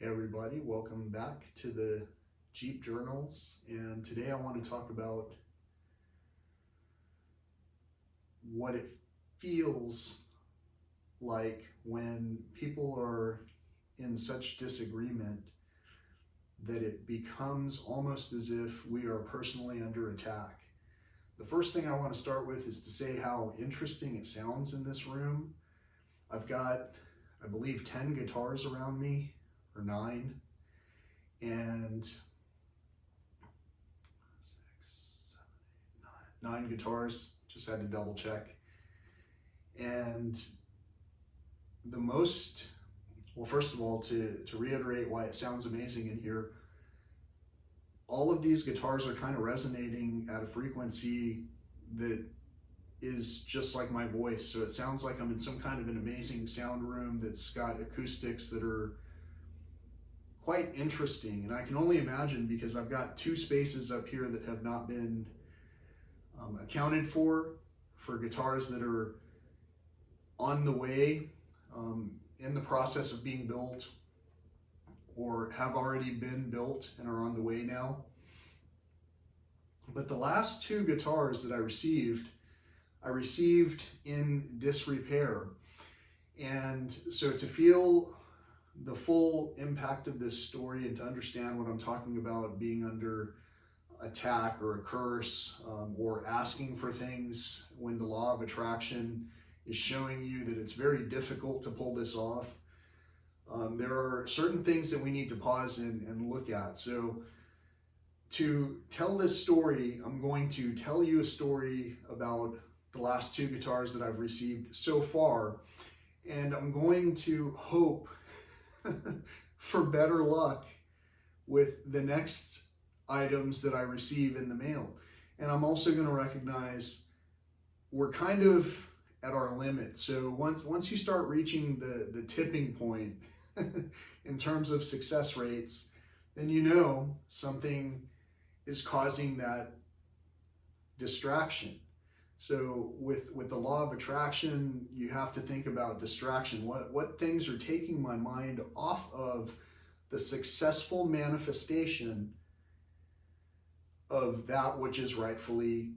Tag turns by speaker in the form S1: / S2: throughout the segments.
S1: Hey everybody, welcome back to the Jeep Journals, and today I want to talk about what it feels like when people are in such disagreement that it becomes almost as if we are personally under attack. The first thing I want to start with is to say how interesting it sounds in this room. I've got, I believe, 10 guitars around me, or 9, and 6, 7, 8, 9 guitars, just had to double check. And the most, well, first of all, to reiterate why it sounds amazing in here, all of these guitars are kind of resonating at a frequency that is just like my voice. So it sounds like I'm in some kind of an amazing sound room that's got acoustics that are quite interesting. And I can only imagine, because I've got 2 spaces up here that have not been accounted for guitars that are on the way, in the process of being built, or have already been built and are on the way now. But the last 2 guitars that I received in disrepair. And so to feel the full impact of this story and to understand what I'm talking about being under attack or a curse, or asking for things when the law of attraction is showing you that it's very difficult to pull this off, there are certain things that we need to pause and look at. So to tell this story, I'm going to tell you a story about the last 2 guitars that I've received so far, and I'm going to hope for better luck with the next items that I receive in the mail. And I'm also going to recognize we're kind of at our limit. So once you start reaching the tipping point in terms of success rates, then you know something is causing that distraction. So with the law of attraction, you have to think about distraction. What things are taking my mind off of the successful manifestation of that which is rightfully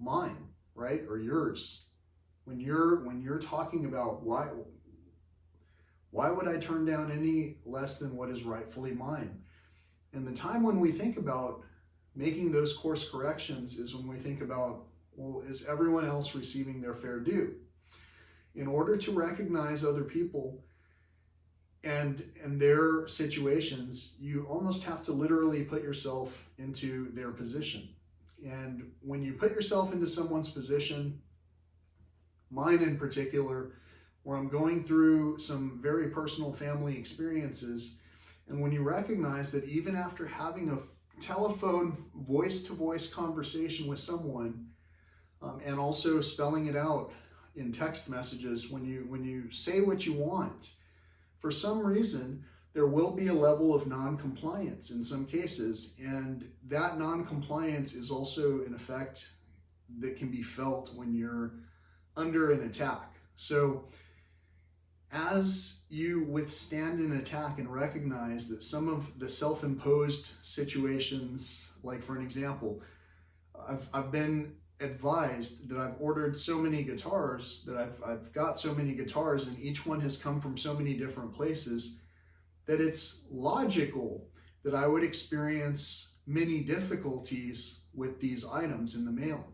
S1: mine, right? Or yours. When you're talking about why would I turn down any less than what is rightfully mine? And the time when we think about making those course corrections is when we think about, well, is everyone else receiving their fair due? In order to recognize other people and their situations, you almost have to literally put yourself into their position. And when you put yourself into someone's position, mine in particular, where I'm going through some very personal family experiences, and when you recognize that even after having a telephone voice-to-voice conversation with someone, and also spelling it out in text messages, when you say what you want, for some reason, there will be a level of non-compliance in some cases, and that non-compliance is also an effect that can be felt when you're under an attack. So as you withstand an attack and recognize that some of the self-imposed situations, like for an example, I've been advised that I've ordered so many guitars, that I've got so many guitars, and each one has come from so many different places, that it's logical that I would experience many difficulties with these items in the mail.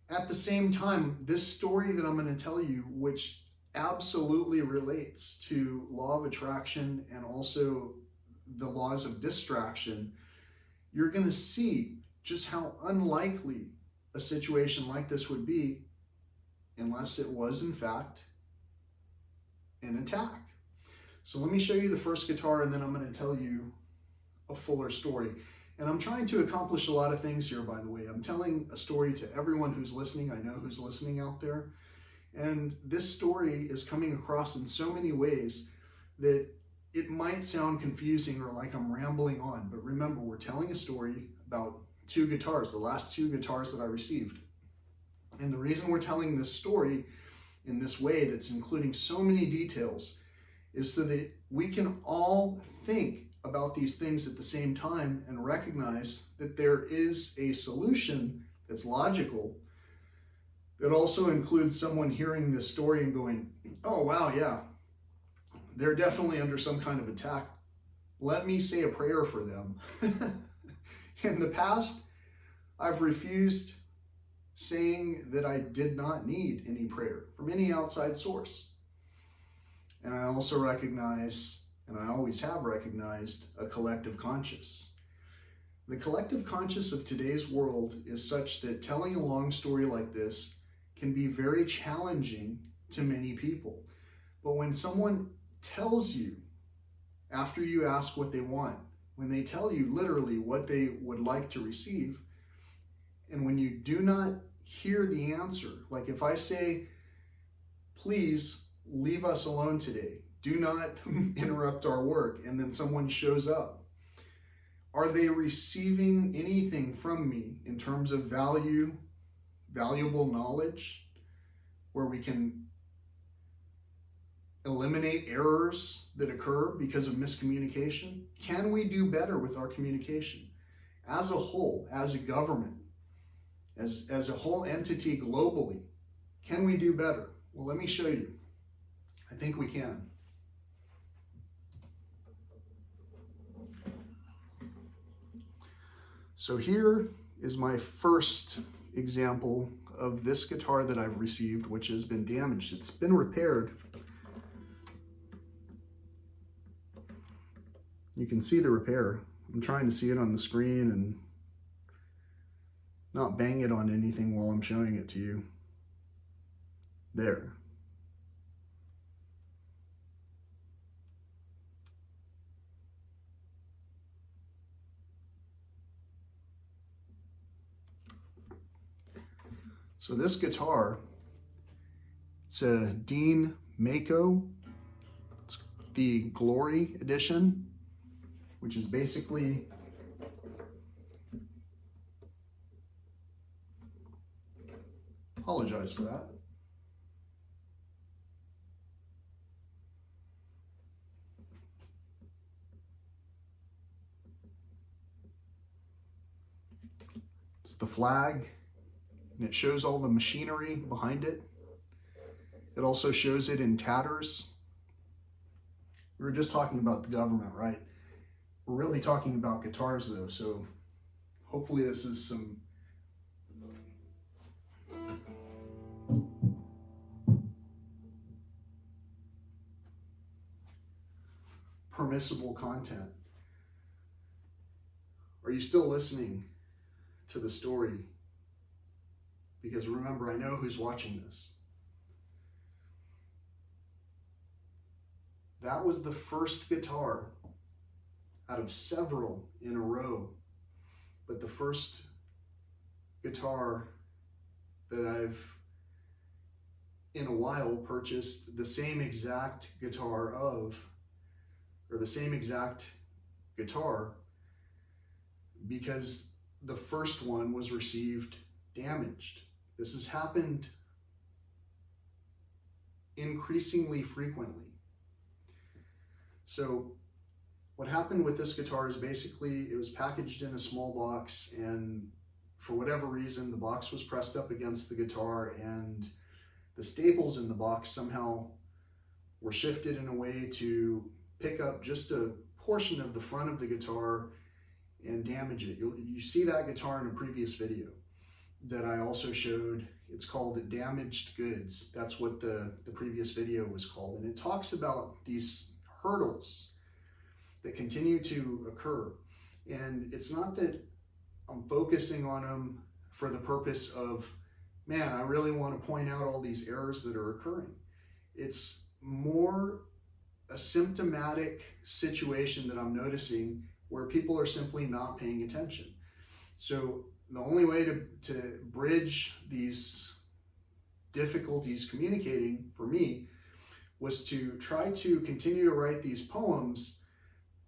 S1: At the same time, this story that I'm going to tell you, which absolutely relates to law of attraction and also the laws of distraction, you're going to see just how unlikely a situation like this would be unless it was in fact an attack. So let me show you the first guitar, and then I'm going to tell you a fuller story. And I'm trying to accomplish a lot of things here, by the way. I'm telling a story to everyone who's listening. I know who's listening out there. And this story is coming across in so many ways that it might sound confusing or like I'm rambling on. But remember, we're telling a story about 2 guitars, the last 2 guitars that I received. And the reason we're telling this story in this way that's including so many details is so that we can all think about these things at the same time and recognize that there is a solution that's logical, that also includes someone hearing this story and going, oh, wow, yeah, they're definitely under some kind of attack. Let me say a prayer for them. In the past, I've refused saying that I did not need any prayer from any outside source. And I also recognize, and I always have recognized, a collective conscious. The collective conscious of today's world is such that telling a long story like this can be very challenging to many people. But when someone tells you, after you ask what they want, when they tell you literally what they would like to receive, and when you do not hear the answer, like if I say, please leave us alone today, do not interrupt our work, and then someone shows up, are they receiving anything from me in terms of valuable knowledge, where we can eliminate errors that occur because of miscommunication? Can we do better with our communication as a whole, as a government, as a whole entity globally? Can we do better? Well, let me show you. I think we can. So here is my first example of this guitar that I've received, which has been damaged. It's been repaired. You can see the repair. I'm trying to see it on the screen and not bang it on anything while I'm showing it to you. There. So this guitar, it's a Dean Mako. It's the Glory Edition, which is basically apologize for that. It's the flag, and it shows all the machinery behind it. It also shows it in tatters. We were just talking about the government, right? We're really talking about guitars though, so hopefully this is some permissible content. Are you still listening to the story? Because remember, I know who's watching this. That was the first guitar out of several in a row, but the first guitar that I've in a while purchased the same exact guitar of, or the same exact guitar, because the first one was received damaged. This has happened increasingly frequently. So what happened with this guitar is basically it was packaged in a small box, and for whatever reason the box was pressed up against the guitar, and the staples in the box somehow were shifted in a way to pick up just a portion of the front of the guitar and damage it. You see that guitar in a previous video that I also showed. It's called Damaged Goods. That's what the previous video was called. And it talks about these hurdles that continue to occur. And it's not that I'm focusing on them for the purpose of, man, I really want to point out all these errors that are occurring. It's more a symptomatic situation that I'm noticing where people are simply not paying attention. So the only way to bridge these difficulties communicating for me was to try to continue to write these poems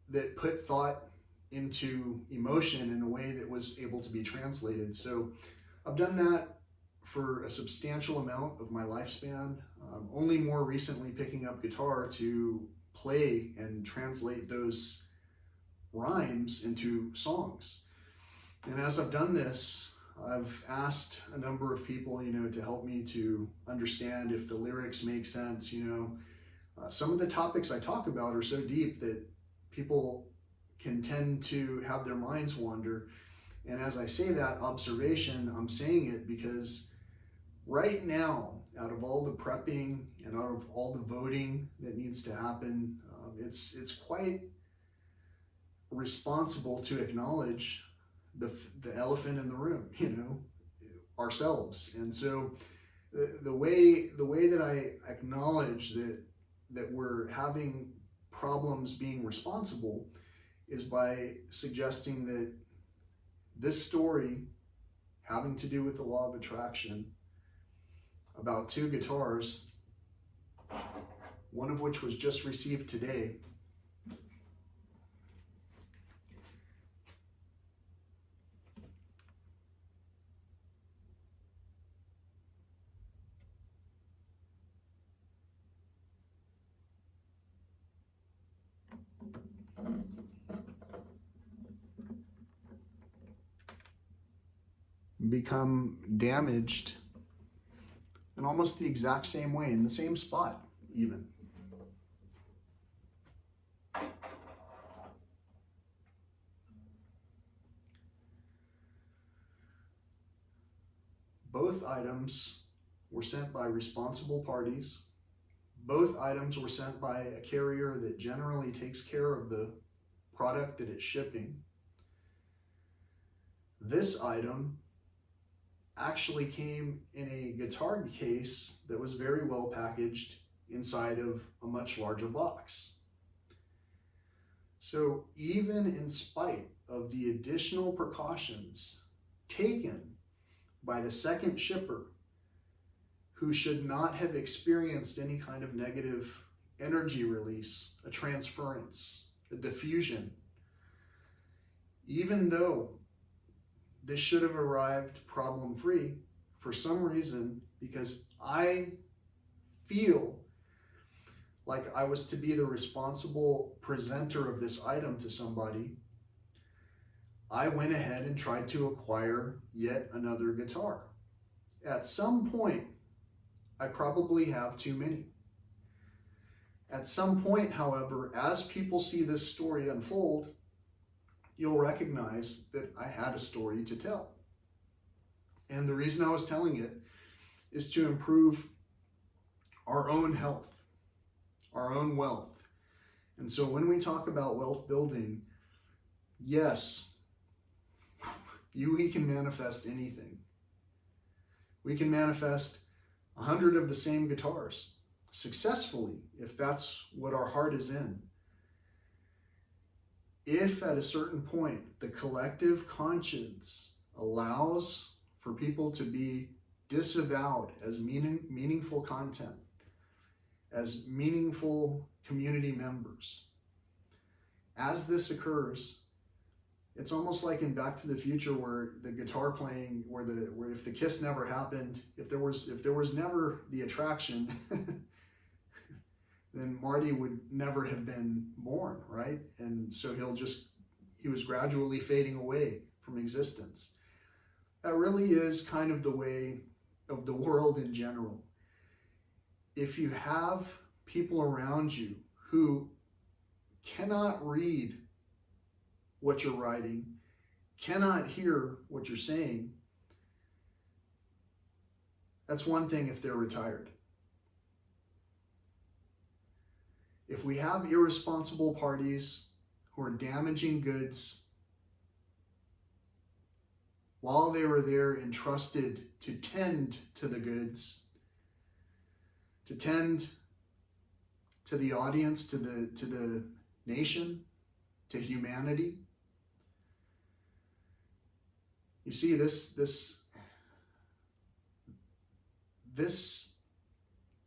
S1: that put thought into emotion in a way that was able to be translated. So I've done that for a substantial amount of my lifespan, only more recently picking up guitar to play and translate those rhymes into songs. And as I've done this, I've asked a number of people, to help me to understand if the lyrics make sense. Some of the topics I talk about are so deep that people can tend to have their minds wander. And as I say that observation, I'm saying it because right now, out of all the prepping and out of all the voting that needs to happen, it's quite responsible to acknowledge the elephant in the room, ourselves. And so the way that I acknowledge that we're having problems being responsible is by suggesting that this story having to do with the law of attraction about two guitars, one of which was just received today, become damaged in almost the exact same way, in the same spot even. Both items were sent by responsible parties. Both items were sent by a carrier that generally takes care of the product that it's shipping. This item actually came in a guitar case that was very well packaged inside of a much larger box. So even in spite of the additional precautions taken by the second shipper, who should not have experienced any kind of negative energy release, a transference, a diffusion, even though this should have arrived problem-free, for some reason, because I feel like I was to be the responsible presenter of this item to somebody, I went ahead and tried to acquire yet another guitar. At some point, I probably have too many. At some point, however, as people see this story unfold, you'll recognize that I had a story to tell. And the reason I was telling it is to improve our own health, our own wealth. And so when we talk about wealth building, yes, we can manifest anything. We can manifest 100 of the same guitars successfully, if that's what our heart is in. If at a certain point the collective conscience allows for people to be disavowed as meaningful content, as meaningful community members, as this occurs, it's almost like in Back to the Future, where the guitar playing, where if the kiss never happened, if there was never the attraction, then Marty would never have been born, right? And so he was gradually fading away from existence. That really is kind of the way of the world in general. If you have people around you who cannot read what you're writing, cannot hear what you're saying, that's one thing if they're retired. If we have irresponsible parties who are damaging goods while they were there entrusted to tend to the goods, to tend to the audience, to the nation, to humanity, you see, this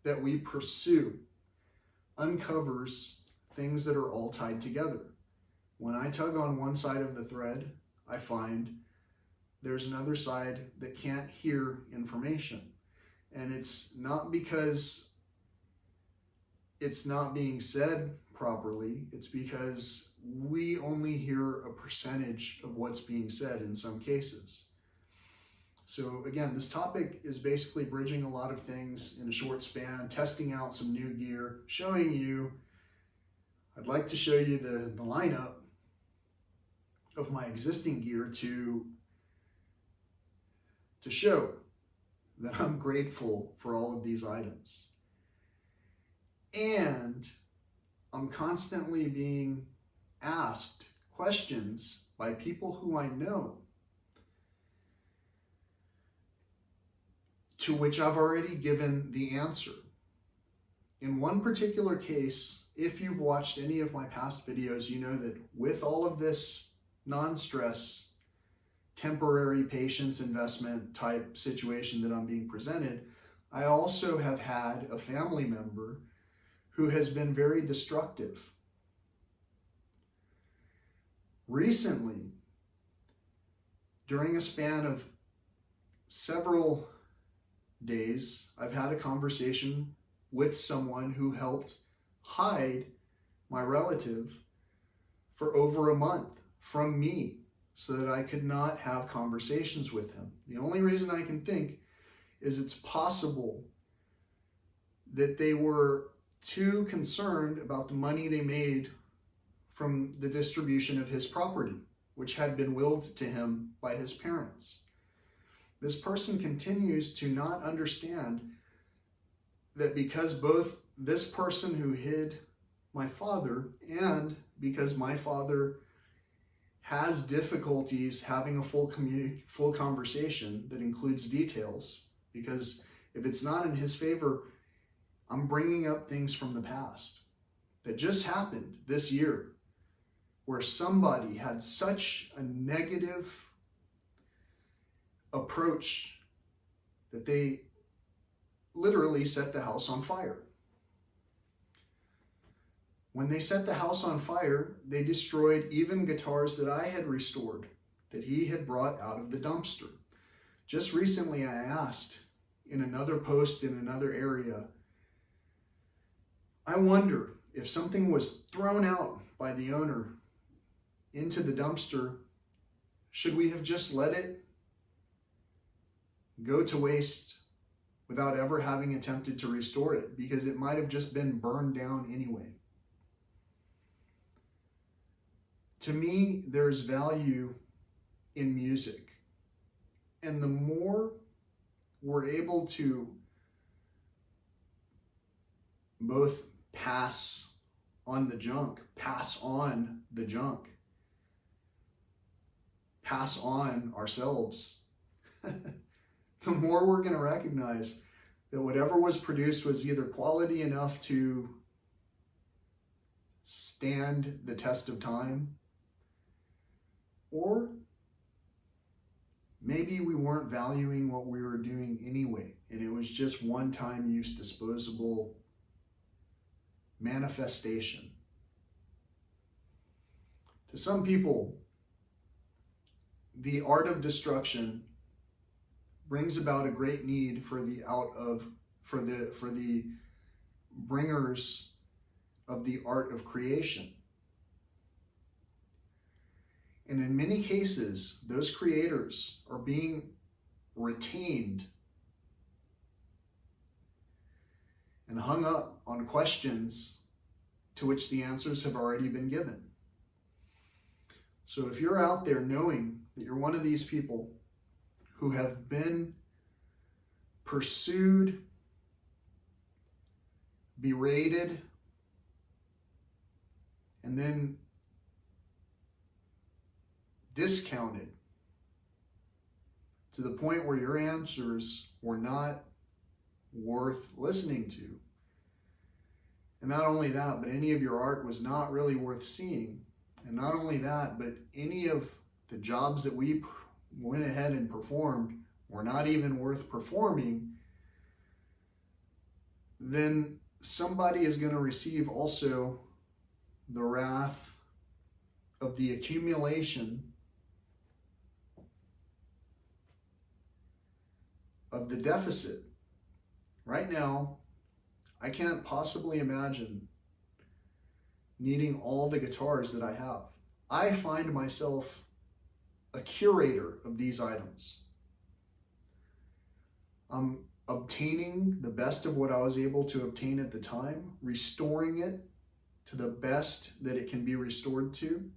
S1: that we pursue uncovers things that are all tied together. When I tug on one side of the thread, I find there's another side that can't hear information. And it's not because it's not being said properly, it's because we only hear a percentage of what's being said in some cases. So again, this topic is basically bridging a lot of things in a short span, testing out some new gear, showing you, I'd like to show you the lineup of my existing gear to show that I'm grateful for all of these items. And I'm constantly being asked questions by people who I know, to which I've already given the answer. In one particular case, if you've watched any of my past videos, you know that with all of this non-stress, temporary patience investment type situation that I'm being presented, I also have had a family member who has been very destructive. Recently, during a span of several days, I've had a conversation with someone who helped hide my relative for over a month from me so that I could not have conversations with him. The only reason I can think is it's possible that they were too concerned about the money they made from the distribution of his property, which had been willed to him by his parents. This person continues to not understand that because both this person who hid my father and because my father has difficulties having a full conversation that includes details, because if it's not in his favor, I'm bringing up things from the past that just happened this year where somebody had such a negative approach that they literally set the house on fire. When they set the house on fire, they destroyed even guitars that I had restored, that he had brought out of the dumpster. Just recently, I asked in another post in another area, I wonder if something was thrown out by the owner into the dumpster, should we have just let it go to waste without ever having attempted to restore it? Because it might have just been burned down anyway. To me, there's value in music. And the more we're able to both pass on the junk, pass on ourselves, the more we're going to recognize that whatever was produced was either quality enough to stand the test of time, or maybe we weren't valuing what we were doing anyway, and it was just one-time use, disposable manifestation. To some people, the art of destruction brings about a great need for the bringers of the art of creation. And in many cases, those creators are being retained and hung up on questions to which the answers have already been given. So if you're out there knowing that you're one of these people who have been pursued, berated, and then discounted to the point where your answers were not worth listening to. And not only that, but any of your art was not really worth seeing. And not only that, but any of the jobs that we went ahead and performed were not even worth performing, then somebody is going to receive also the wrath of the accumulation of the deficit. Right now, I can't possibly imagine needing all the guitars that I have. I find myself a curator of these items. I'm obtaining the best of what I was able to obtain at the time, restoring it to the best that it can be restored to,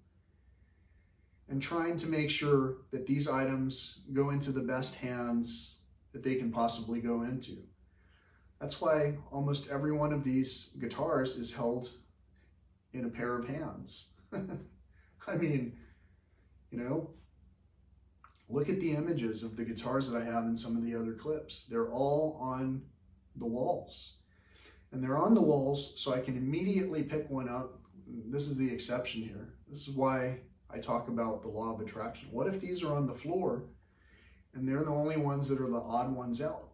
S1: and trying to make sure that these items go into the best hands that they can possibly go into. That's why almost every one of these guitars is held in a pair of hands. I mean, you know, look at the images of the guitars that I have in some of the other clips. They're all on the walls. And they're on the walls so I can immediately pick one up. This is the exception here. This is why I talk about the law of attraction. What if these are on the floor and they're the only ones that are the odd ones out?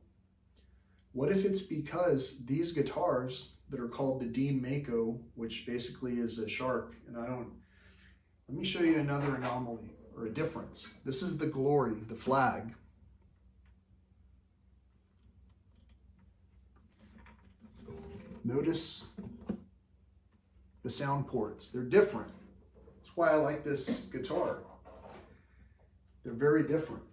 S1: What if it's because these guitars that are called the Dean Mako, which basically is a shark, and let me show you another anomaly or a difference. This is the glory, the flag. Notice the sound ports. They're different. That's why I like this guitar. They're very different.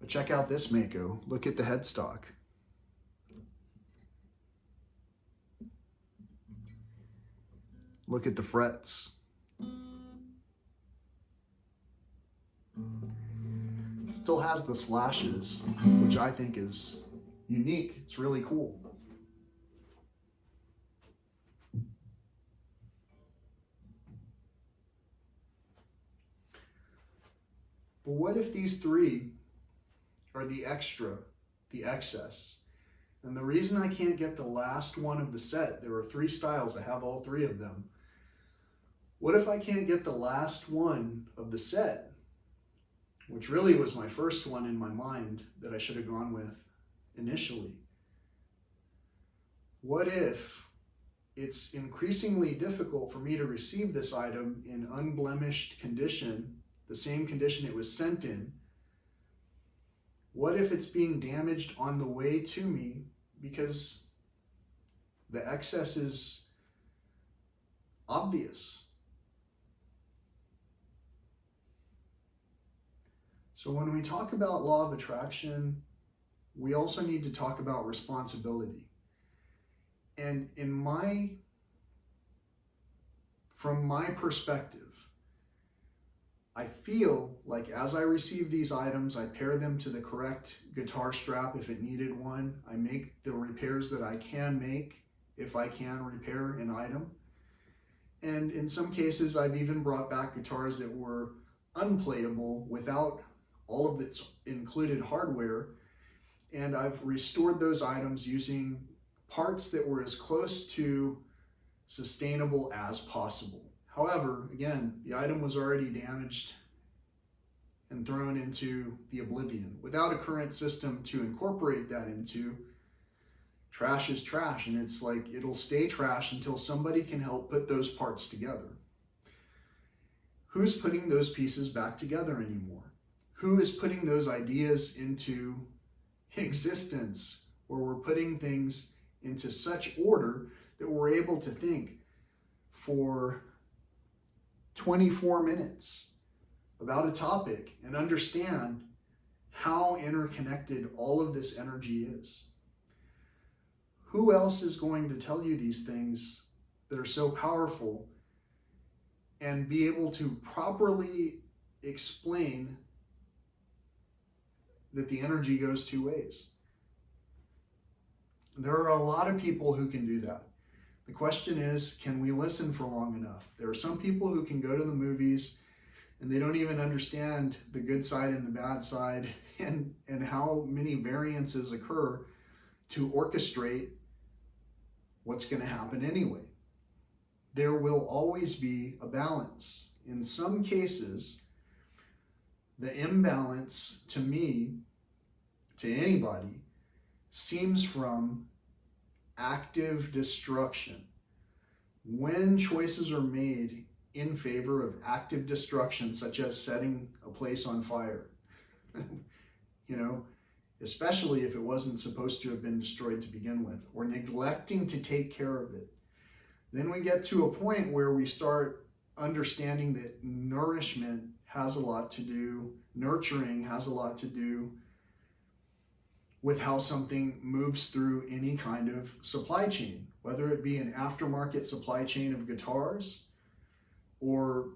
S1: But check out this Mako. Look at the headstock. Look at the frets. It still has the slashes, which I think is unique. It's really cool. But what if these three are the extra, the excess? And the reason I can't get the last one of the set, there are 3 styles, I have all 3 of them. What if I can't get the last one of the set, which really was my first one in my mind that I should have gone with initially? What if it's increasingly difficult for me to receive this item in unblemished condition, the same condition it was sent in? What if it's being damaged on the way to me because the excess is obvious? So when we talk about law of attraction, we also need to talk about responsibility. And from my perspective, I feel like as I receive these items, I pair them to the correct guitar strap if it needed one. I make the repairs that I can make if I can repair an item. And in some cases, I've even brought back guitars that were unplayable without all of its included hardware. And I've restored those items using parts that were as close to sustainable as possible. However, again, the item was already damaged and thrown into the oblivion. Without a current system to incorporate that into, trash is trash, and it's like it'll stay trash until somebody can help put those parts together. Who's putting those pieces back together anymore? Who is putting those ideas into existence, where we're putting things into such order that we're able to think for 24 minutes about a topic and understand how interconnected all of this energy is? Who else is going to tell you these things that are so powerful and be able to properly explain that the energy goes 2 ways? There are a lot of people who can do that. The question is, can we listen for long enough? There are some people who can go to the movies and they don't even understand the good side and the bad side and how many variances occur to orchestrate what's going to happen anyway. There will always be a balance. In some cases, the imbalance to me, to anybody, seems from active destruction. When choices are made in favor of active destruction, such as setting a place on fire, especially if it wasn't supposed to have been destroyed to begin with, or neglecting to take care of it. Then we get to a point where we start understanding that nourishment has a lot to do, nurturing has a lot to do with how something moves through any kind of supply chain, whether it be an aftermarket supply chain of guitars or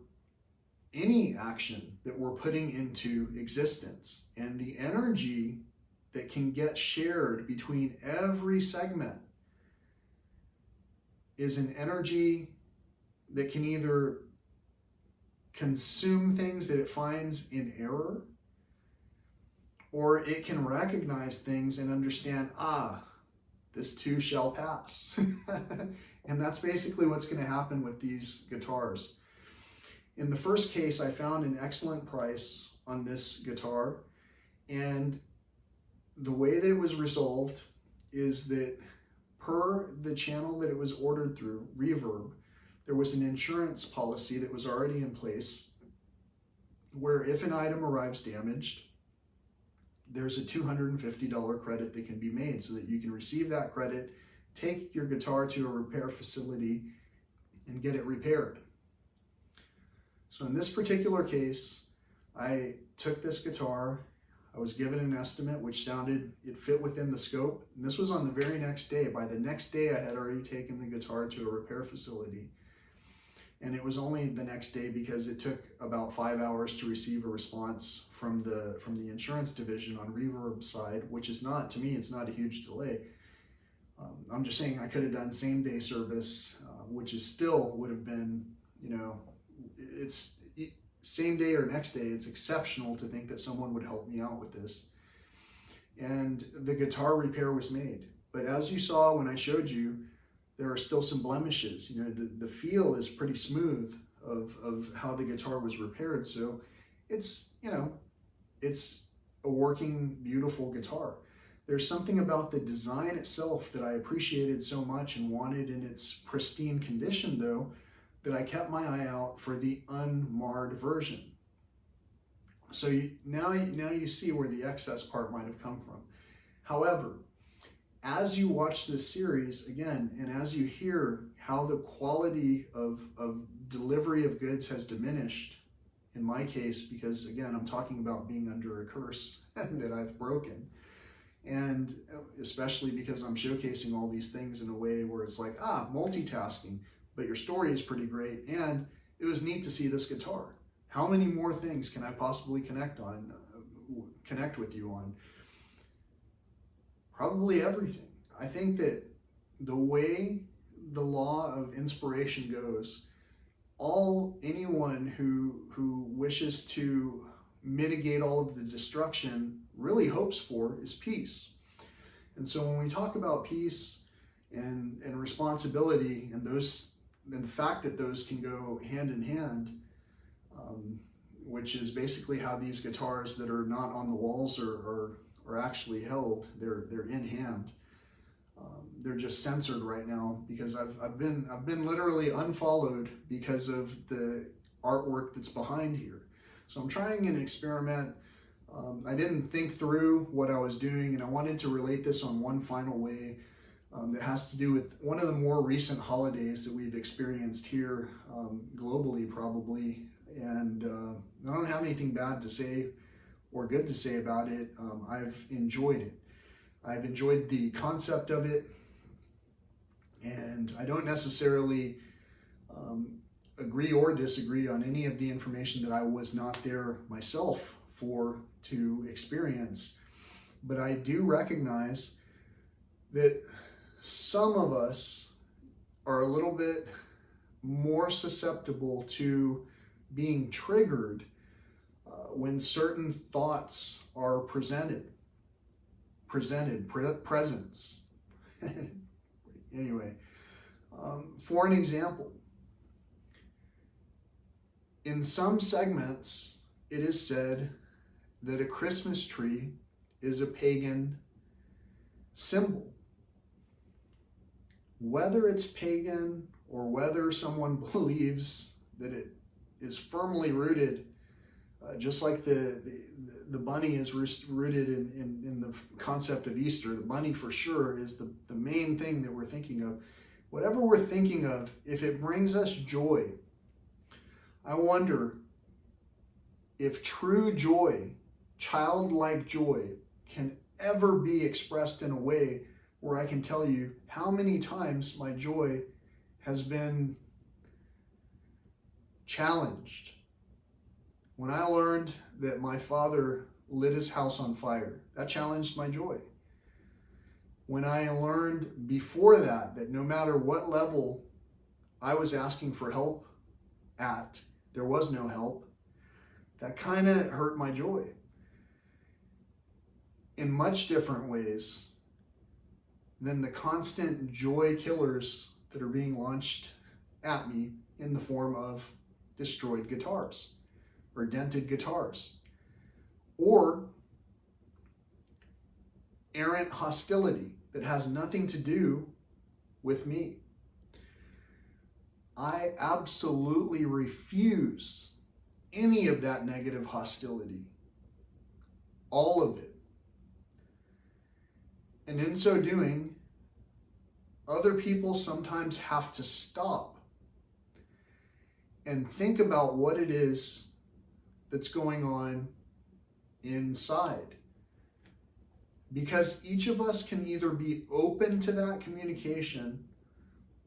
S1: any action that we're putting into existence. And the energy that can get shared between every segment is an energy that can either consume things that it finds in error, or it can recognize things and understand, this too shall pass. And that's basically what's going to happen with these guitars. In the first case, I found an excellent price on this guitar, and the way that it was resolved is that per the channel that it was ordered through, Reverb, there was an insurance policy that was already in place where if an item arrives damaged, there's a $250 credit that can be made so that you can receive that credit, take your guitar to a repair facility, and get it repaired. So in this particular case, I took this guitar, I was given an estimate which sounded, it fit within the scope, and this was on the very next day. By the next day, I had already taken the guitar to a repair facility. And it was only the next day because it took about 5 hours to receive a response from the insurance division on Reverb's side, which is not, to me, it's not a huge delay. I'm just saying I could have done same day service, which is still would have been, it's same day or next day. It's exceptional to think that someone would help me out with this. And the guitar repair was made. But as you saw when I showed you, there are still some blemishes. The feel is pretty smooth of how the guitar was repaired. So it's, it's a working, beautiful guitar. There's something about the design itself that I appreciated so much and wanted in its pristine condition, though, that I kept my eye out for the unmarred version. So now you see where the excess part might have come from. However, as you watch this series again, and as you hear how the quality of delivery of goods has diminished, in my case, because again, I'm talking about being under a curse that I've broken. And especially because I'm showcasing all these things in a way where it's like, multitasking, but your story is pretty great. And it was neat to see this guitar. How many more things can I possibly connect with you on? Probably everything. I think that the way the law of inspiration goes, anyone who wishes to mitigate all of the destruction really hopes for is peace. And so when we talk about peace and responsibility and the fact that those can go hand in hand, which is basically how these guitars that are not on the walls are actually held. They're in hand. They're just censored right now because I've been literally unfollowed because of the artwork that's behind here. So I'm trying an experiment. I didn't think through what I was doing, and I wanted to relate this on one final way that has to do with one of the more recent holidays that we've experienced here globally, probably. And I don't have anything bad to say or good to say about it. I've enjoyed it. I've enjoyed the concept of it, and I don't necessarily agree or disagree on any of the information that I was not there myself to experience. But I do recognize that some of us are a little bit more susceptible to being triggered when certain thoughts are presents. Anyway, for an example, in some segments, it is said that a Christmas tree is a pagan symbol. Whether it's pagan or whether someone believes that it is firmly rooted Just like the bunny is rooted in the concept of Easter, the bunny for sure is the main thing that we're thinking of. Whatever we're thinking of, if it brings us joy, I wonder if true joy, childlike joy, can ever be expressed in a way where I can tell you how many times my joy has been challenged. When I learned that my father lit his house on fire, that challenged my joy. When I learned before that no matter what level I was asking for help at, there was no help, that kind of hurt my joy in much different ways than the constant joy killers that are being launched at me in the form of destroyed guitars or dented guitars or errant hostility that has nothing to do with me. I absolutely refuse any of that negative hostility, all of it. And in so doing, other people sometimes have to stop and think about what it is that's going on inside. Because each of us can either be open to that communication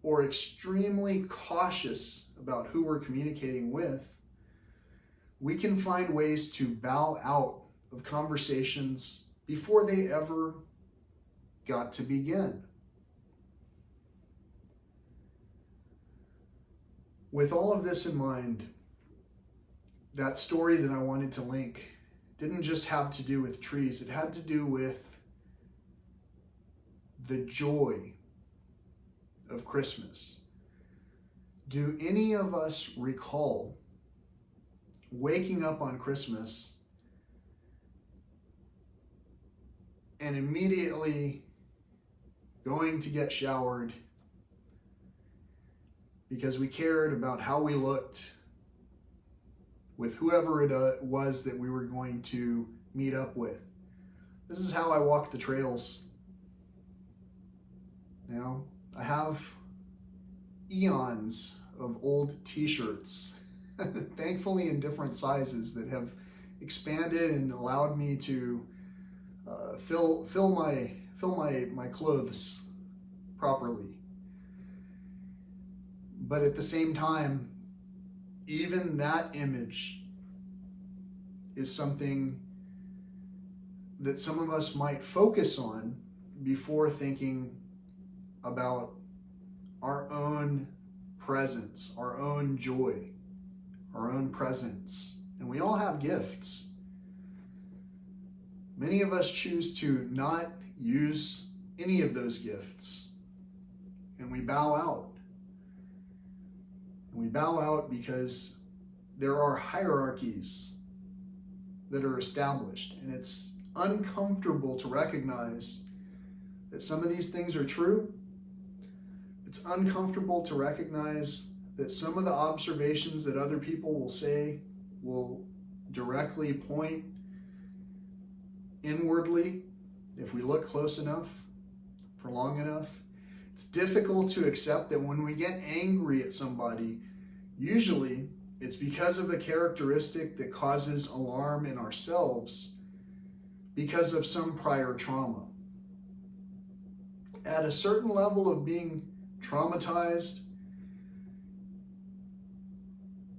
S1: or extremely cautious about who we're communicating with. We can find ways to bow out of conversations before they ever got to begin. With all of this in mind, that story that I wanted to link didn't just have to do with trees. It had to do with the joy of Christmas. Do any of us recall waking up on Christmas and immediately going to get showered because we cared about how we looked with whoever it was that we were going to meet up with? This is how I walk the trails. Now, I have eons of old t-shirts, thankfully in different sizes, that have expanded and allowed me to fill my clothes properly. But at the same time, even that image is something that some of us might focus on before thinking about our own presence, our own joy, our own presence. And we all have gifts. Many of us choose to not use any of those gifts, and we bow out. And we bow out because there are hierarchies that are established, and it's uncomfortable to recognize that some of these things are true. It's uncomfortable to recognize that some of the observations that other people will say will directly point inwardly if we look close enough, for long enough. It's difficult to accept that when we get angry at somebody, usually it's because of a characteristic that causes alarm in ourselves because of some prior trauma. At a certain level of being traumatized,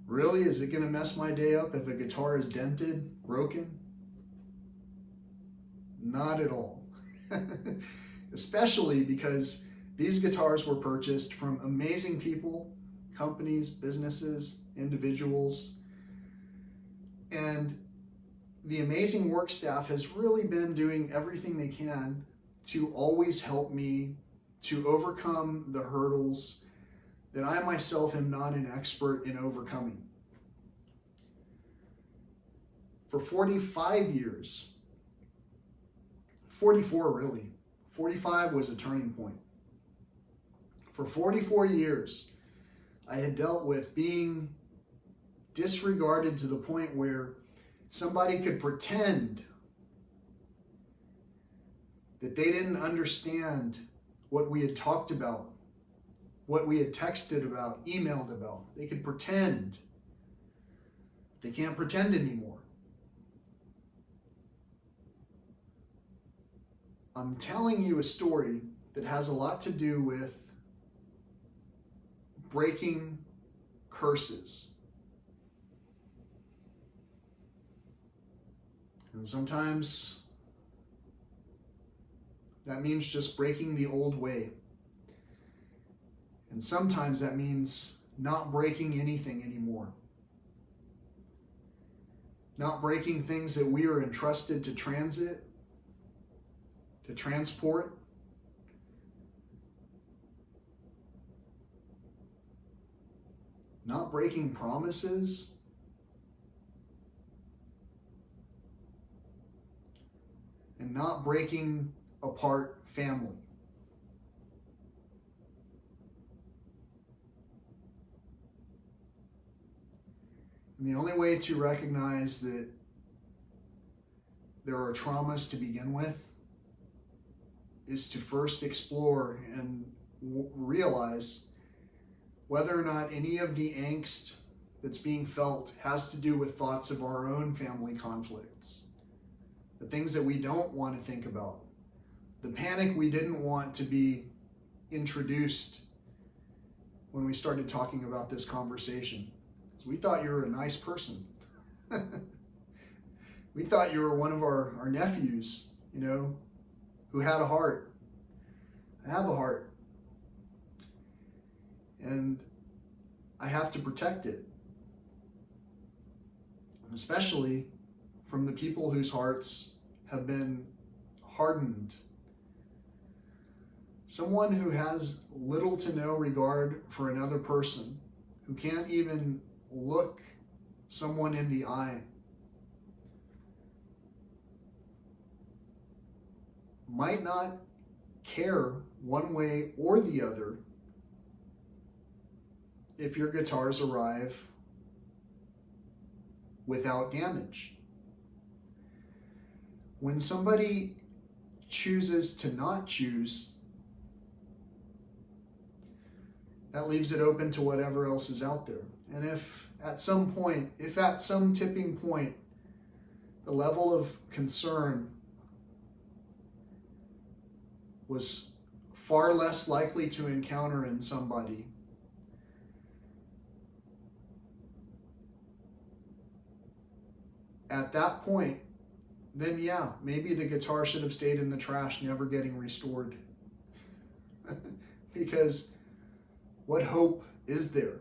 S1: really, is it going to mess my day up if a guitar is dented, broken? Not at all. Especially because these guitars were purchased from amazing people, companies, businesses, individuals, and the amazing work staff has really been doing everything they can to always help me to overcome the hurdles that I myself am not an expert in overcoming. For 45 years, 44 really, 45 was a turning point. For 44 years, I had dealt with being disregarded to the point where somebody could pretend that they didn't understand what we had talked about, what we had texted about, emailed about. They could pretend. They can't pretend anymore. I'm telling you a story that has a lot to do with breaking curses. And sometimes that means just breaking the old way. And sometimes that means not breaking anything anymore. Not breaking things that we are entrusted to transit, to transport. Not breaking promises. And not breaking apart family. And the only way to recognize that there are traumas to begin with is to first explore and realize whether or not any of the angst that's being felt has to do with thoughts of our own family conflicts, the things that we don't want to think about, the panic we didn't want to be introduced when we started talking about this conversation. So we thought you were a nice person. We thought you were one of our nephews, who had a heart. I have a heart. And I have to protect it. Especially from the people whose hearts have been hardened. Someone who has little to no regard for another person, who can't even look someone in the eye, might not care one way or the other if your guitars arrive without damage. When somebody chooses to not choose, that leaves it open to whatever else is out there. And if at some tipping point, the level of concern was far less likely to encounter in somebody, at that point, then yeah, maybe the guitar should have stayed in the trash, never getting restored. Because what hope is there?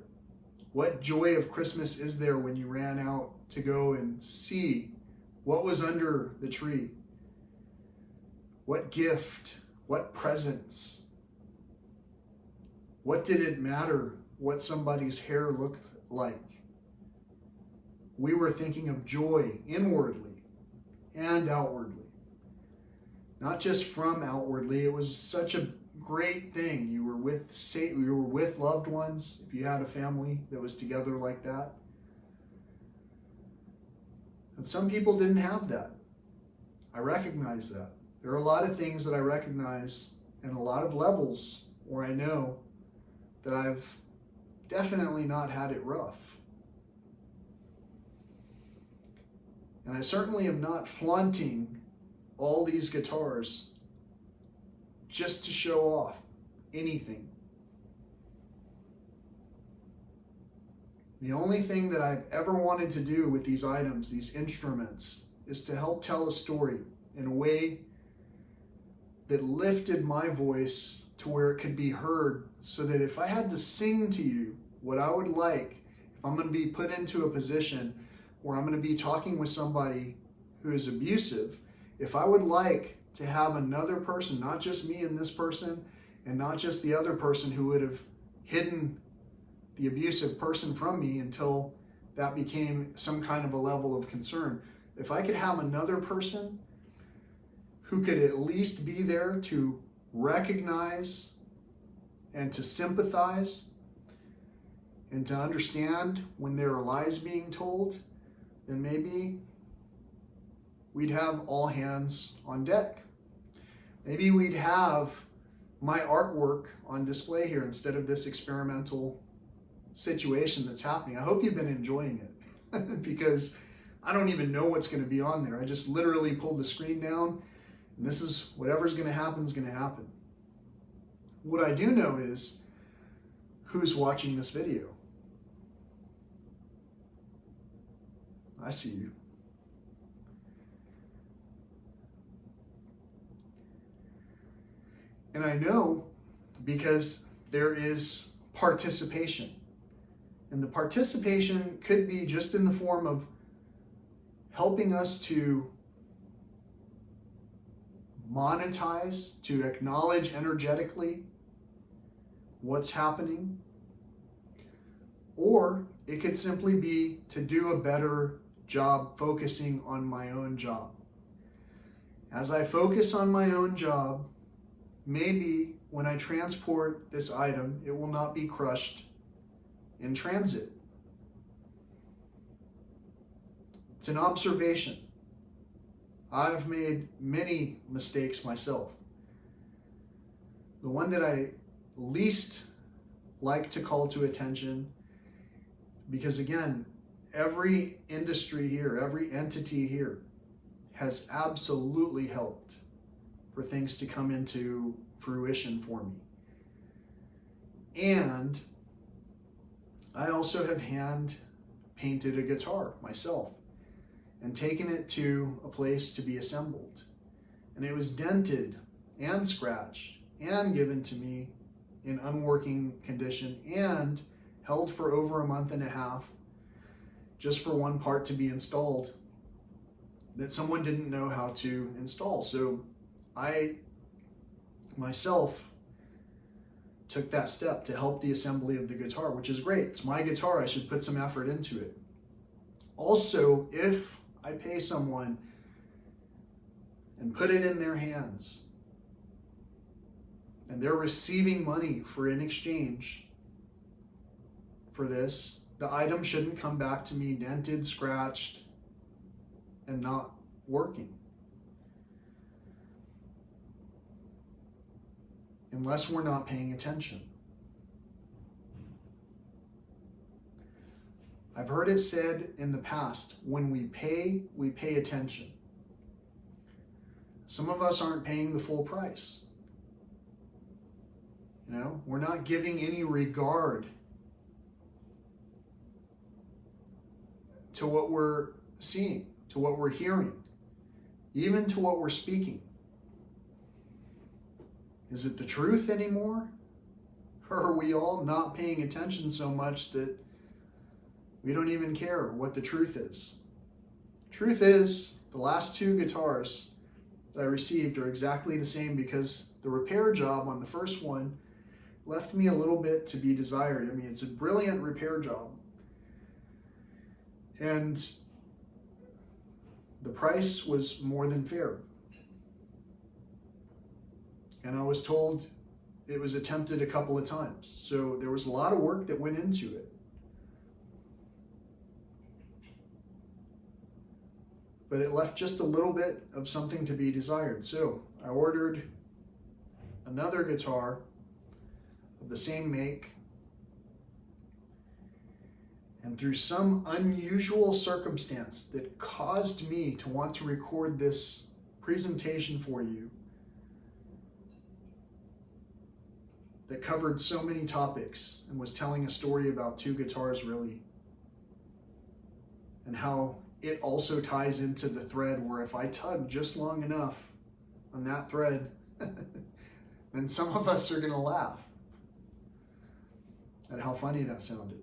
S1: What joy of Christmas is there when you ran out to go and see what was under the tree? What gift? What presents? What did it matter what somebody's hair looked like? We were thinking of joy inwardly and outwardly. Not just from outwardly. It was such a great thing. You were with loved ones, if you had a family that was together like that. And some people didn't have that. I recognize that. There are a lot of things that I recognize and a lot of levels where I know that I've definitely not had it rough. And I certainly am not flaunting all these guitars just to show off anything. The only thing that I've ever wanted to do with these items, these instruments, is to help tell a story in a way that lifted my voice to where it could be heard, so that if I had to sing to you what I would like, if I'm going to be put into a position where I'm going to be talking with somebody who is abusive, if I would like to have another person, not just me and this person, and not just the other person who would have hidden the abusive person from me until that became some kind of a level of concern. If I could have another person who could at least be there to recognize and to sympathize and to understand when there are lies being told, then maybe we'd have all hands on deck. Maybe we'd have my artwork on display here instead of this experimental situation that's happening. I hope you've been enjoying it because I don't even know what's going to be on there. I just literally pulled the screen down, and this is whatever's going to happen is going to happen. What I do know is who's watching this video. I see you. And I know because there is participation. And the participation could be just in the form of helping us to monetize, to acknowledge energetically what's happening. Or it could simply be to do a better job focusing on my own job. As I focus on my own job, maybe when I transport this item, it will not be crushed in transit. It's an observation. I've made many mistakes myself. The one that I least like to call to attention, because again, every industry here, every entity here has absolutely helped for things to come into fruition for me. And I also have hand painted a guitar myself and taken it to a place to be assembled. And it was dented and scratched and given to me in unworking condition and held for over a month and a half just for one part to be installed that someone didn't know how to install. So I myself took that step to help the assembly of the guitar, which is great. It's my guitar. I should put some effort into it. Also, if I pay someone and put it in their hands and they're receiving money for in exchange for this, the item shouldn't come back to me dented, scratched, and not working. Unless we're not paying attention. I've heard it said in the past, when we pay attention. Some of us aren't paying the full price. You know, we're not giving any regard to what we're seeing, to what we're hearing, even to what we're speaking. Is it the truth anymore? Or are we all not paying attention so much that we don't even care what the truth is? Truth is, the last two guitars that I received are exactly the same because the repair job on the first one left me a little bit to be desired. I mean, it's a brilliant repair job. And the price was more than fair. And I was told it was attempted a couple of times. So there was a lot of work that went into it. But it left just a little bit of something to be desired. So I ordered another guitar of the same make. And through some unusual circumstance that caused me to want to record this presentation for you, that covered so many topics and was telling a story about two guitars really, and how it also ties into the thread where if I tug just long enough on that thread, then some of us are going to laugh at how funny that sounded.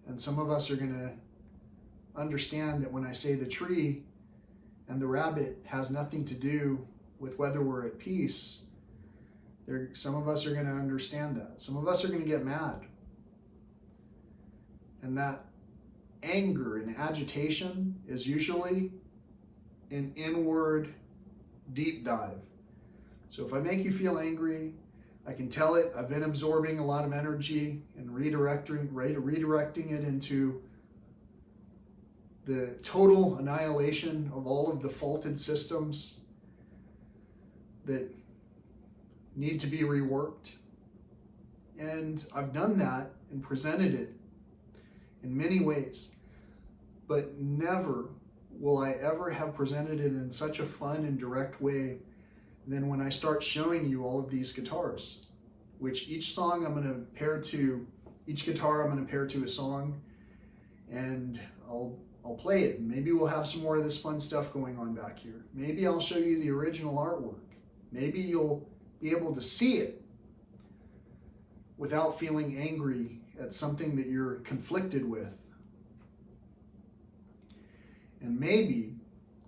S1: And some of us are going to understand that when I say the tree and the rabbit has nothing to do with whether we're at peace, some of us are going to understand that. Some of us are going to get mad. And that anger and agitation is usually an inward deep dive. So if I make you feel angry, I can tell it. I've been absorbing a lot of energy and redirecting it into the total annihilation of all of the faulted systems that need to be reworked. And I've done that and presented it in many ways, but never will I ever have presented it in such a fun and direct way than when I start showing you all of these guitars, which each song I'm going to pair to, each guitar I'm going to pair to a song, and I'll play it. Maybe we'll have some more of this fun stuff going on back here. Maybe I'll show you the original artwork. Maybe you'll be able to see it without feeling angry at something that you're conflicted with. And maybe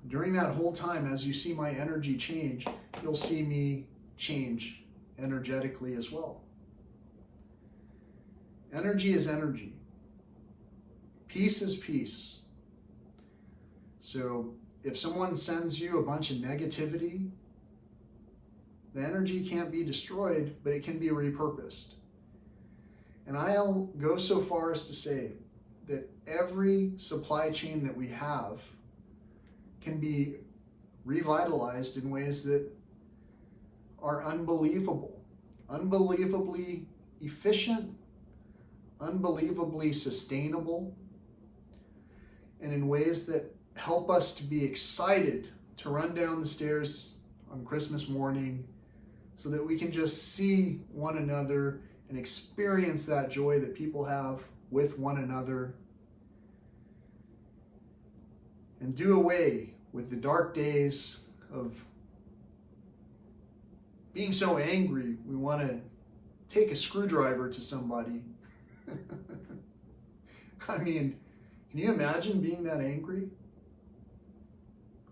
S1: during that whole time, as you see my energy change, you'll see me change energetically as well. Energy is energy. Peace is peace. So if someone sends you a bunch of negativity, the energy can't be destroyed, but it can be repurposed. And I'll go so far as to say that every supply chain that we have can be revitalized in ways that are unbelievable, unbelievably efficient, unbelievably sustainable, and in ways that help us to be excited to run down the stairs on Christmas morning so that we can just see one another and experience that joy that people have with one another, and do away with the dark days of being so angry we want to take a screwdriver to somebody. I mean, can you imagine being that angry?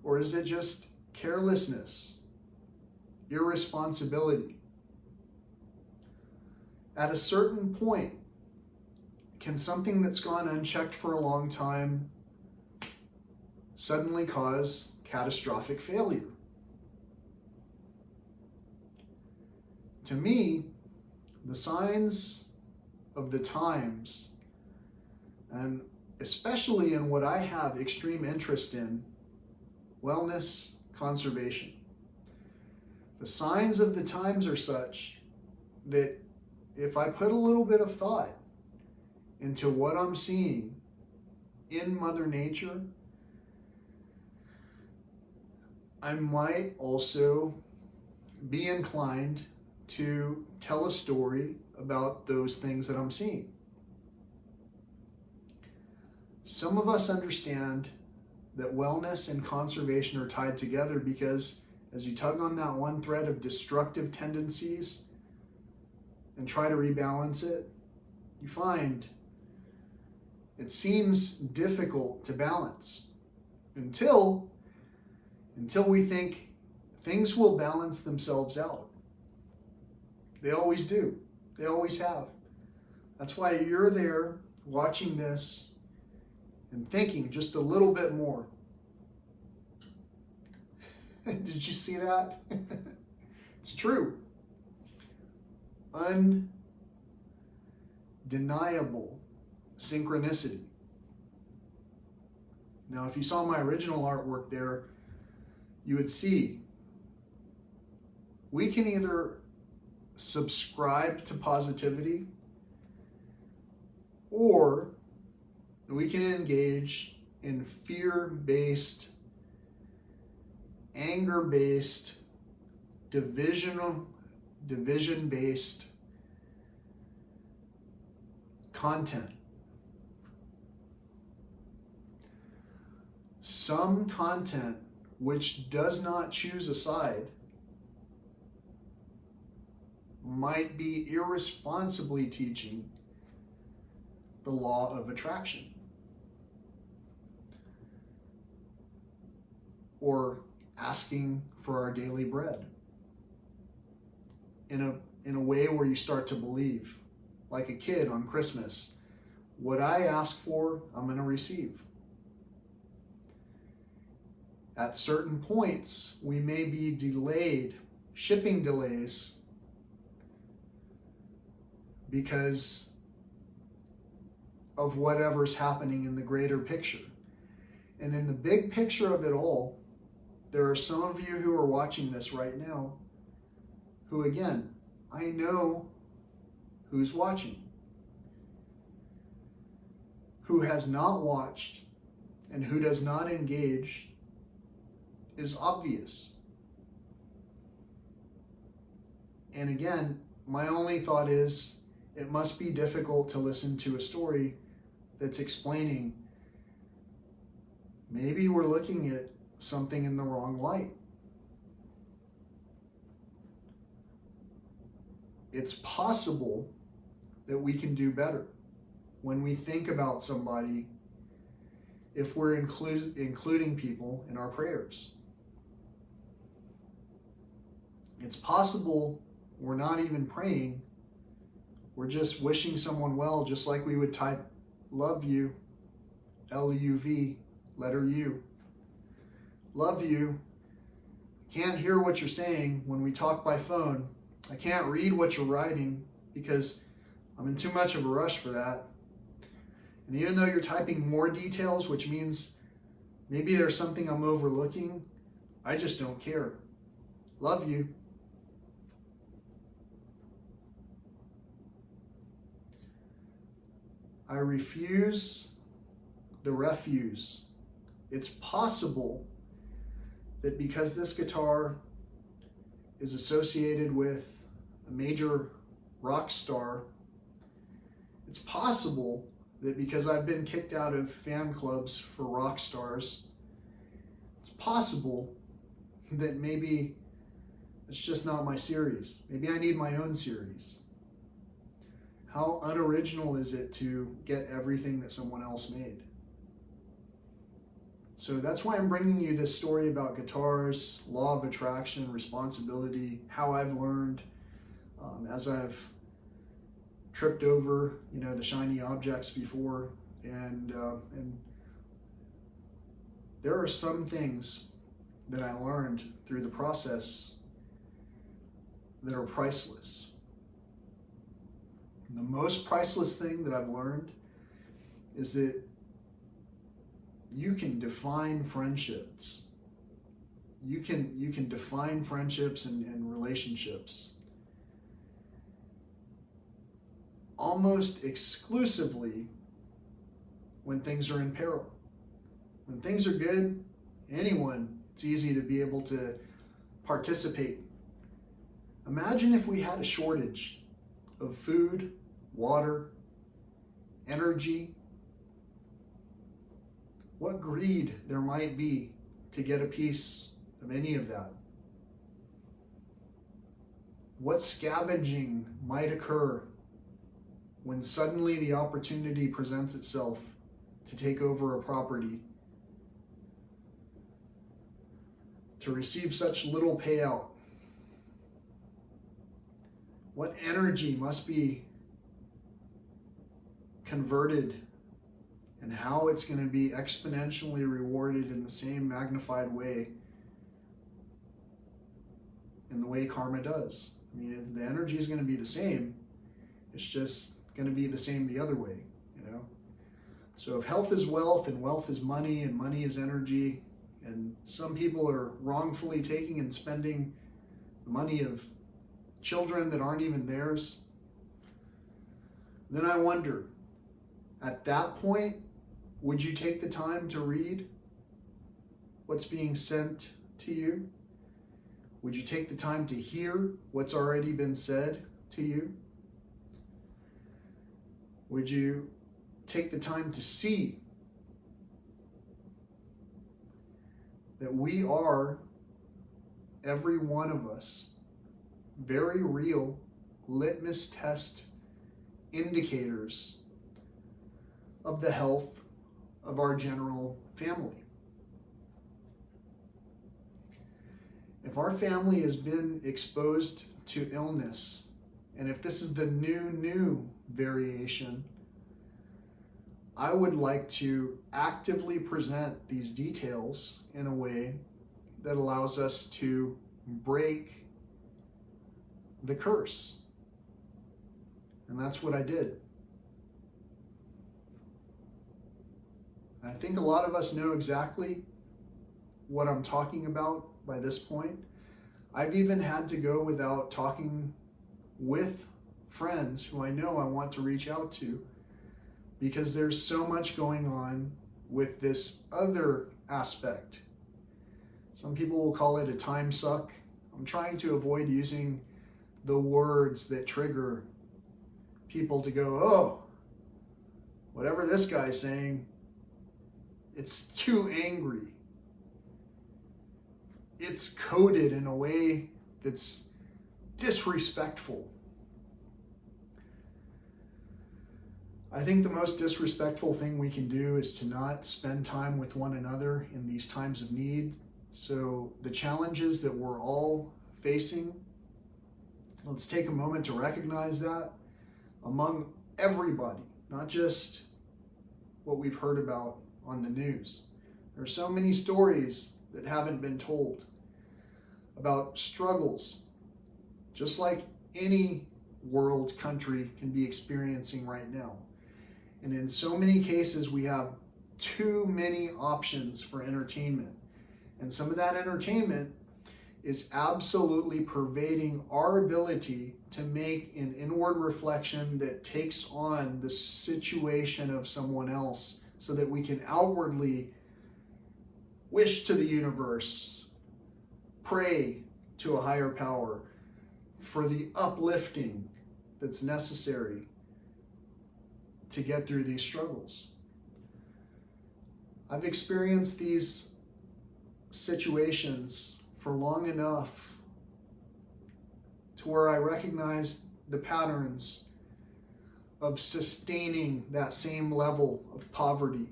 S1: Or is it just carelessness, irresponsibility? At a certain point, can something that's gone unchecked for a long time suddenly cause catastrophic failure? To me, the signs of the times, and especially in what I have extreme interest in, wellness, conservation. The signs of the times are such that if I put a little bit of thought into what I'm seeing in Mother Nature, I might also be inclined to tell a story about those things that I'm seeing. Some of us understand that wellness and conservation are tied together because as you tug on that one thread of destructive tendencies and try to rebalance it, you find it seems difficult to balance until we think things will balance themselves out. They always do. They always have. That's why you're there watching this and thinking just a little bit more. Did you see that? It's true. Undeniable synchronicity. Now, if you saw my original artwork there, you would see we can either subscribe to positivity or we can engage in fear-based, anger-based, division-based content. Some content which does not choose a side might be irresponsibly teaching the law of attraction, or asking for our daily bread in a way where you start to believe, like a kid on Christmas, what I ask for, I'm going to receive. At certain points, we may be delayed, shipping delays, because of whatever's happening in the greater picture. And in the big picture of it all, there are some of you who are watching this right now who, again, I know who's watching. Who has not watched and who does not engage is obvious. And again, my only thought is it must be difficult to listen to a story that's explaining maybe we're looking at something in the wrong light. It's possible that we can do better when we think about somebody if we're including people in our prayers. It's possible we're not even praying, we're just wishing someone well, just like we would type love you, L-U-V, letter U. Love you. Can't hear what you're saying when we talk by phone. I can't read what you're writing because I'm in too much of a rush for that. And even though you're typing more details, which means maybe there's something I'm overlooking, I just don't care. Love you. I refuse the refuse. It's possible that because this guitar is associated with a major rock star, it's possible that because I've been kicked out of fan clubs for rock stars, it's possible that maybe it's just not my series. Maybe I need my own series. How unoriginal is it to get everything that someone else made? So that's why I'm bringing you this story about guitars, law of attraction, responsibility, how I've learned as I've tripped over, the shiny objects before, and there are some things that I learned through the process that are priceless. And the most priceless thing that I've learned is that you can define friendships. You can define friendships and relationships almost exclusively when things are in peril. When things are good, it's easy to be able to participate. Imagine if we had a shortage of food, water, energy. What greed there might be to get a piece of any of that. What scavenging might occur when suddenly the opportunity presents itself to take over a property, to receive such little payout. What energy must be converted and how it's going to be exponentially rewarded in the same magnified way in the way karma does. The energy is going to be the same. It's just going to be the same the other way, So if health is wealth and wealth is money and money is energy, and some people are wrongfully taking and spending the money of children that aren't even theirs, then I wonder, at that point, would you take the time to read what's being sent to you? Would you take the time to hear what's already been said to you? Would you take the time to see that we are, every one of us, very real litmus test indicators of the health of our general family? If our family has been exposed to illness, and if this is the new variation, I would like to actively present these details in a way that allows us to break the curse. And that's what I did. I think a lot of us know exactly what I'm talking about by this point. I've even had to go without talking with friends who I know I want to reach out to, because there's so much going on with this other aspect. Some people will call it a time suck. I'm trying to avoid using the words that trigger people to go, oh, whatever this guy's saying, it's too angry. It's coded in a way that's disrespectful. I think the most disrespectful thing we can do is to not spend time with one another in these times of need. So the challenges that we're all facing, let's take a moment to recognize that among everybody, not just what we've heard about on the news. There are so many stories that haven't been told about struggles, just like any world country can be experiencing right now. And in so many cases, we have too many options for entertainment. And some of that entertainment is absolutely pervading our ability to make an inward reflection that takes on the situation of someone else, so that we can outwardly wish to the universe, pray to a higher power for the uplifting that's necessary to get through these struggles. I've experienced these situations for long enough to where I recognize the patterns of sustaining that same level of poverty.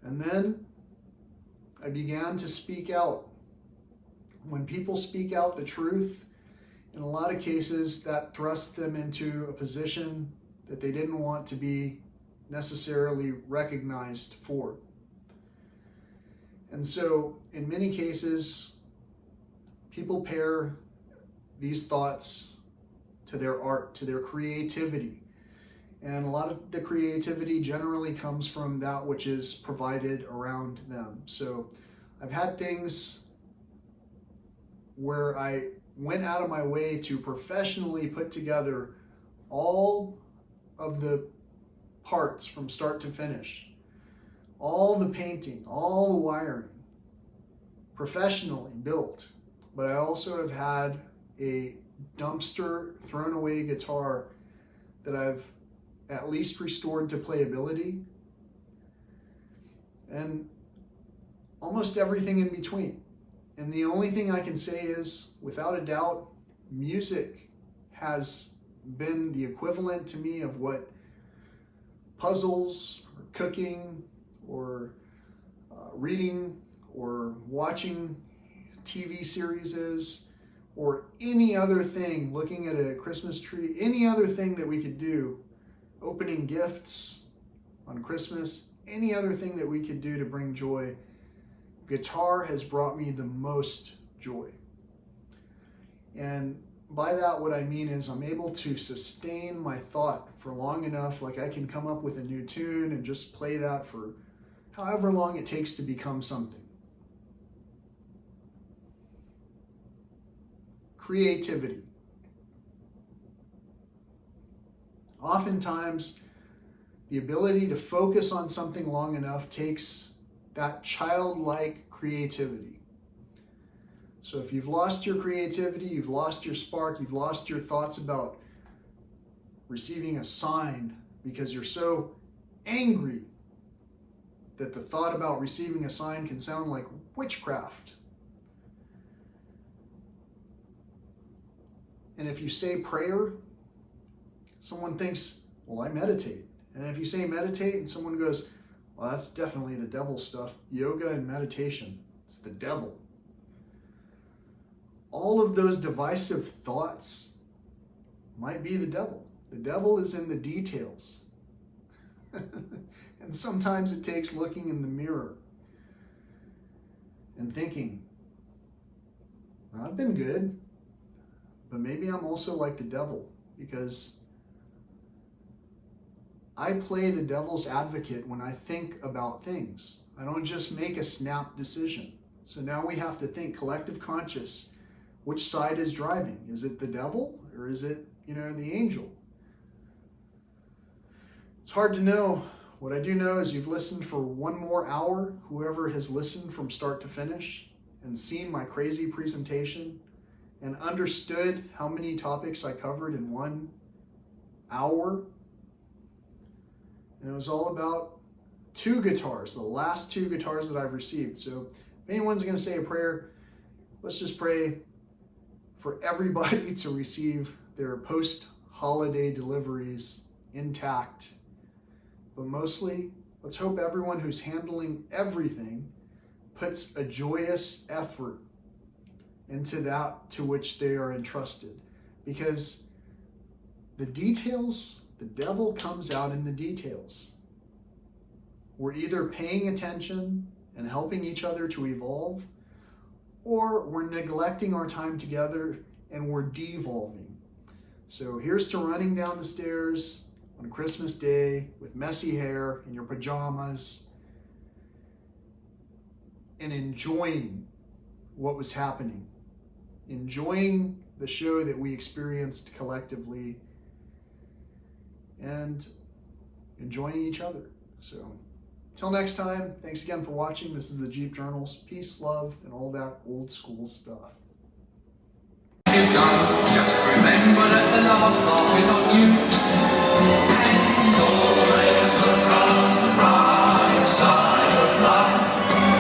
S1: And then I began to speak out. When people speak out the truth, in a lot of cases that thrusts them into a position that they didn't want to be necessarily recognized for. And so in many cases, people pair these thoughts to their art, to their creativity. And a lot of the creativity generally comes from that which is provided around them. So I've had things where I went out of my way to professionally put together all of the parts from start to finish, all the painting, all the wiring, professionally built. But I also have had a dumpster thrown away guitar that I've at least restored to playability, and almost everything in between. And the only thing I can say is, without a doubt, music has been the equivalent to me of what puzzles or cooking or reading or watching TV series is, or any other thing, looking at a Christmas tree, any other thing that we could do, opening gifts on Christmas, any other thing that we could do to bring joy. Guitar has brought me the most joy. And by that, what I mean is I'm able to sustain my thought for long enough, like I can come up with a new tune and just play that for however long it takes to become something. Creativity. Oftentimes, the ability to focus on something long enough takes that childlike creativity. So if you've lost your creativity, you've lost your spark, you've lost your thoughts about receiving a sign because you're so angry that the thought about receiving a sign can sound like witchcraft. And if you say prayer, someone thinks, well, I meditate. And if you say meditate and someone goes, well, that's definitely the devil stuff. Yoga and meditation, it's the devil. All of those divisive thoughts might be the devil. The devil is in the details. And sometimes it takes looking in the mirror and thinking, I've been good, but maybe I'm also like the devil, because I play the devil's advocate when I think about things. I don't just make a snap decision. So now we have to think collective conscious. Which side is driving? Is it the devil or is it, the angel? It's hard to know. What I do know is you've listened for one more hour, whoever has listened from start to finish and seen my crazy presentation and understood how many topics I covered in 1 hour. And it was all about 2 guitars, the last 2 guitars that I've received. So if anyone's going to say a prayer, let's just pray for everybody to receive their post-holiday deliveries intact. But mostly, let's hope everyone who's handling everything puts a joyous effort into that to which they are entrusted. Because the details, the devil comes out in the details. We're either paying attention and helping each other to evolve, or we're neglecting our time together and we're devolving. So here's to running down the stairs on Christmas Day with messy hair in your pajamas and enjoying what was happening, enjoying the show that we experienced collectively, and enjoying each other. So until next time, thanks again for watching. This is the Jeep Journals. Peace, love, and all that old school stuff.